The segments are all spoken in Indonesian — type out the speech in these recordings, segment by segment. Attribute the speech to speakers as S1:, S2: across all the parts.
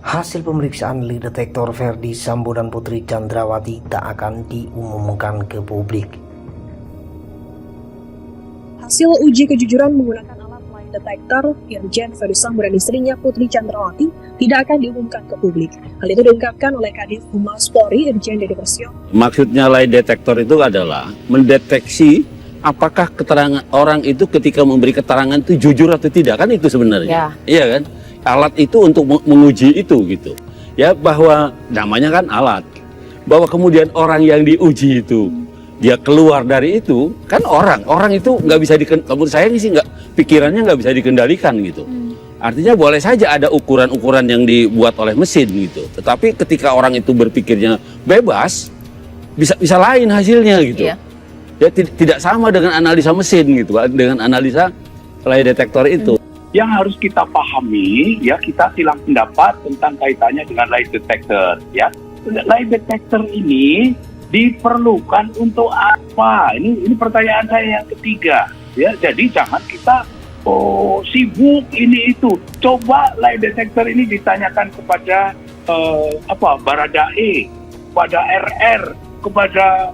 S1: Hasil pemeriksaan lie detektor Ferdy Sambo dan Putri Chandrawati tak akan diumumkan ke publik.
S2: Hasil uji kejujuran menggunakan alat lie detector Irjen Ferdy Sambo dan istrinya Putri Chandrawati tidak akan diumumkan ke publik. Hal itu diungkapkan oleh Kadif Humas Polri Irjen Deddy Prasetyo.
S3: Maksudnya lie detector itu adalah mendeteksi apakah keterangan orang itu ketika memberi keterangan itu jujur atau tidak, kan itu sebenarnya. Iya kan? Alat itu untuk menguji itu gitu. Ya, bahwa namanya kan alat. Bahwa kemudian orang yang diuji itu dia keluar dari itu kan orang itu nggak bisa menurut saya sih pikirannya nggak bisa dikendalikan gitu. Artinya boleh saja ada ukuran-ukuran yang dibuat oleh mesin gitu. Tetapi ketika orang itu berpikirnya bebas, bisa lain hasilnya gitu. Iya. Ya tidak sama dengan analisa mesin gitu, dengan analisa lie detector itu.
S4: Yang harus kita pahami, ya, kita silang pendapat tentang kaitannya dengan lie detector, ya. Lie detector ini diperlukan untuk apa? Ini pertanyaan saya yang ketiga, ya. Jadi jangan kita sibuk ini itu. Coba lie detector ini ditanyakan kepada Baradae, kepada RR, kepada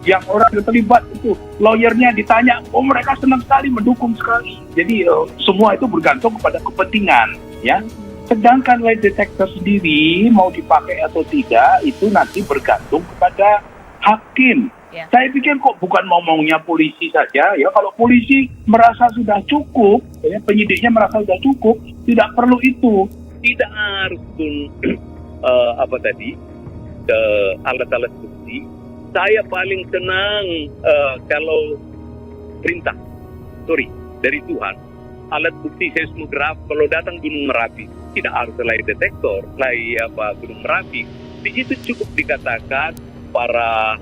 S4: yang orang yang terlibat itu, lawyernya ditanya, mereka senang sekali, mendukung sekali. Jadi semua itu bergantung kepada kepentingan, ya. Sedangkan lie detector sendiri mau dipakai atau tidak itu nanti bergantung kepada hakim. Saya pikir kok bukan ngomongnya polisi saja, ya. Kalau polisi merasa sudah cukup, ya, penyidiknya merasa sudah cukup, tidak perlu itu, tidak harus alat-alat bukti. Saya paling senang kalau perintah dari Tuhan, alat bukti seismograf kalau datang Gunung Merapi, tidak harus lie detektor, Gunung Merapi. Di situ cukup dikatakan para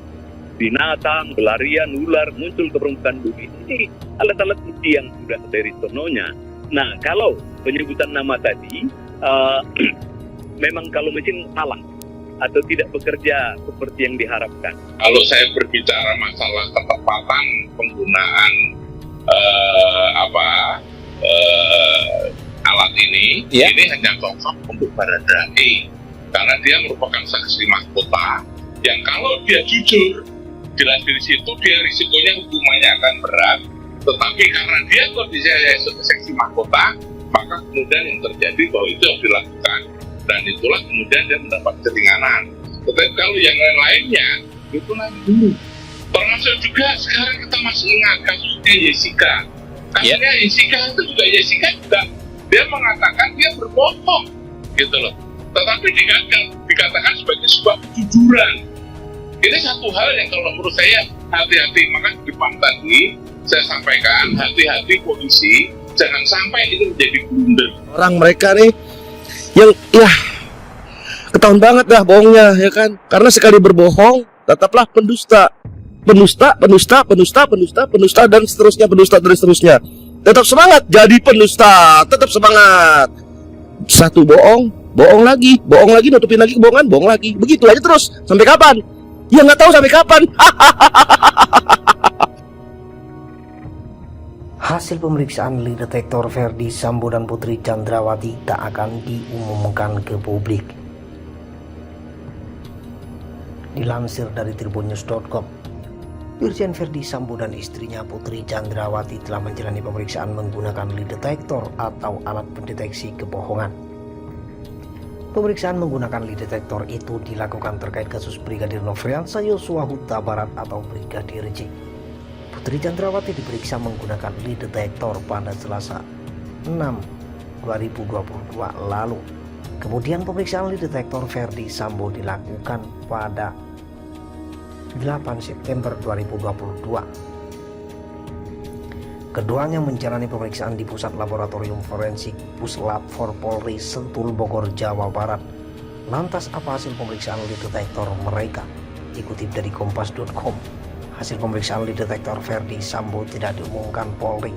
S4: binatang, belarian, ular muncul ke permukaan bumi. Ini alat-alat bukti yang sudah dari sononya. Nah, kalau penyebutan nama tadi memang kalau mesin salah atau tidak bekerja seperti yang diharapkan.
S5: Kalau saya berbicara masalah ketepatan penggunaan alat ini, ini hanya cocok untuk Baradae karena dia merupakan saksi mahkota yang kalau dia jujur jelas dari situ dia risikonya hukumannya akan berat. Tetapi karena dia kondisinya saksi mahkota, maka kemudian yang terjadi bahwa itu yang dilakukan. Dan itulah kemudian dia mendapat keringanan. Tetapi kalau yang lain-lainnya, itu nanti dulu. Termasuk juga sekarang kita masih ingat kasusnya Jessica. Kasusnya Jessica itu juga dia mengatakan dia berbohong, gitu loh. Tetapi dikatakan sebagai sebuah kejujuran. Ini satu hal yang kalau menurut saya hati-hati. Maka di depan tadi saya sampaikan hati-hati polisi, jangan sampai ini menjadi blunder. Orang mereka nih yang ketahuan banget dah bohongnya, ya kan? Karena sekali berbohong tetaplah pendusta dan seterusnya. Tetap semangat jadi pendusta, tetap semangat. Satu bohong lagi, nutupin lagi kebohongan, bohong lagi. Begitu aja terus sampai kapan? Ya nggak tahu sampai kapan.
S1: Hasil pemeriksaan lie detektor Ferdy Sambo dan Putri Chandrawati tak akan diumumkan ke publik. Dilansir dari tribunnews.com, Irjen Ferdy Sambo dan istrinya Putri Chandrawati telah menjalani pemeriksaan menggunakan lie detektor atau alat pendeteksi kebohongan. Pemeriksaan menggunakan lie detektor itu dilakukan terkait kasus Brigadir Nofriansah Yosua Huta Barat atau Brigadir J. Putri Chandrawati diperiksa menggunakan lie detektor pada Selasa 6 2022 lalu. Kemudian pemeriksaan lie detektor Ferdy Sambo dilakukan pada 8 September 2022. Keduanya menjalani pemeriksaan di Pusat Laboratorium Forensik Puslap 4 Polri Sentul Bogor, Jawa Barat. Lantas apa hasil pemeriksaan lie detektor mereka? Dikutip dari kompas.com. Hasil pemeriksaan lie detektor Ferdy Sambo tidak diumumkan Polri.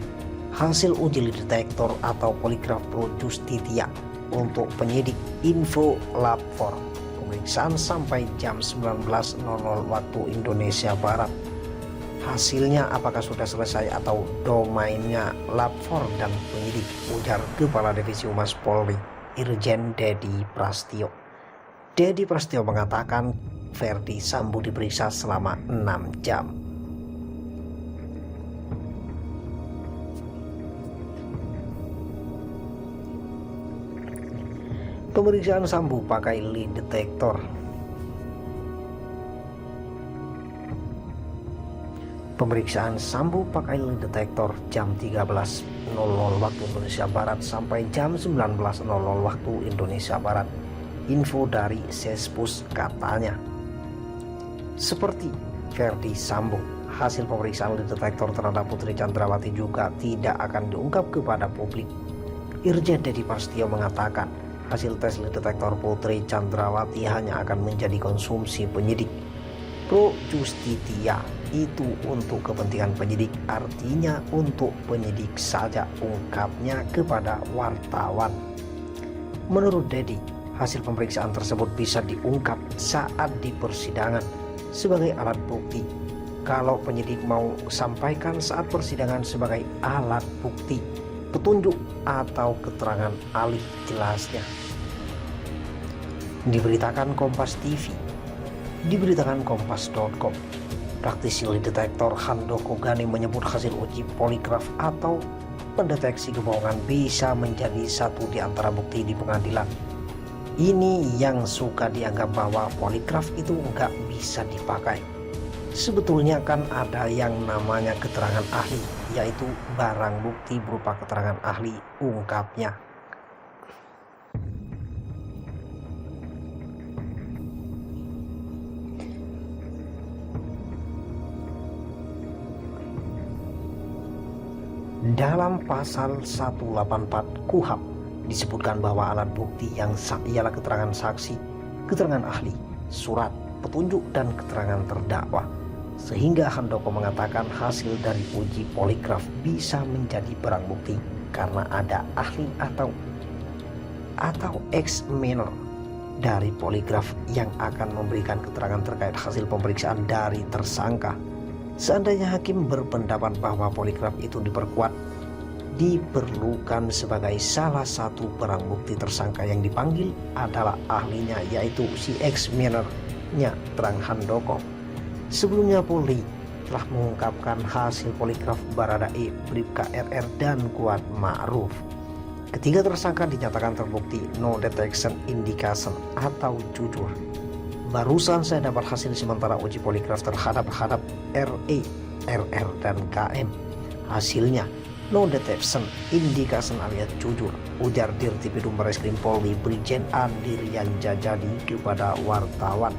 S1: Hasil uji lie detektor atau poligraf pro justitia untuk penyidik Info Lab 4. Pemeriksaan sampai jam 19.00 waktu Indonesia Barat. Hasilnya apakah sudah selesai atau domainnya Lab 4 dan penyidik, ujar Kepala Divisi Humas Polri Irjen Dedi Prasetyo. Dedi Prasetyo mengatakan Verdi Sambo diperiksa selama 6 jam. Pemeriksaan Sambo pakai lie detector. Pemeriksaan Sambo pakai lie detector jam 13.00 waktu Indonesia Barat sampai jam 19.00 waktu Indonesia Barat. Info dari Sespus katanya. Seperti Verdi Sambo, hasil pemeriksaan lie detector terhadap Putri Chandrawati juga tidak akan diungkap kepada publik. Irjen Dedi Prasetyo mengatakan hasil tes lie detector Putri Chandrawati hanya akan menjadi konsumsi penyidik. Pro Justitia itu untuk kepentingan penyidik, artinya untuk penyidik saja, ungkapnya kepada wartawan. Menurut Dedi, hasil pemeriksaan tersebut bisa diungkap saat di persidangan sebagai alat bukti. Kalau penyidik mau sampaikan saat persidangan sebagai alat bukti, petunjuk atau keterangan ahli, jelasnya. Diberitakan Kompas TV, diberitakan Kompas.com, praktisi lie detektor Handoko Gani menyebut hasil uji poligraf atau pendeteksi kebohongan bisa menjadi satu di antara bukti di pengadilan. Ini yang suka dianggap bahwa poligraf itu nggak bisa dipakai. Sebetulnya kan ada yang namanya keterangan ahli, yaitu barang bukti berupa keterangan ahli, ungkapnya. Dalam pasal 184 KUHP disebutkan bahwa alat bukti yang sah ialah keterangan saksi, keterangan ahli, surat, petunjuk, dan keterangan terdakwa. Sehingga Handoko mengatakan hasil dari uji poligraf bisa menjadi barang bukti karena ada ahli atau examiner dari poligraf yang akan memberikan keterangan terkait hasil pemeriksaan dari tersangka. Seandainya hakim berpendapat bahwa poligraf itu diperlukan sebagai salah satu barang bukti, tersangka yang dipanggil adalah ahlinya, yaitu si examinernya, terang Handoko. Sebelumnya Polri telah mengungkapkan hasil poligraf Baradae, Bribka RR, dan Kuat Ma'ruf. Ketiga tersangka dinyatakan terbukti no detection indication atau jujur. Barusan saya dapat hasil sementara uji poligraf terhadap RE, RR, dan KM. Hasilnya no detection indication alias jujur, ujar Dirtipidum Bareskrim Polri Brigjen Andirian Jajadi kepada wartawan.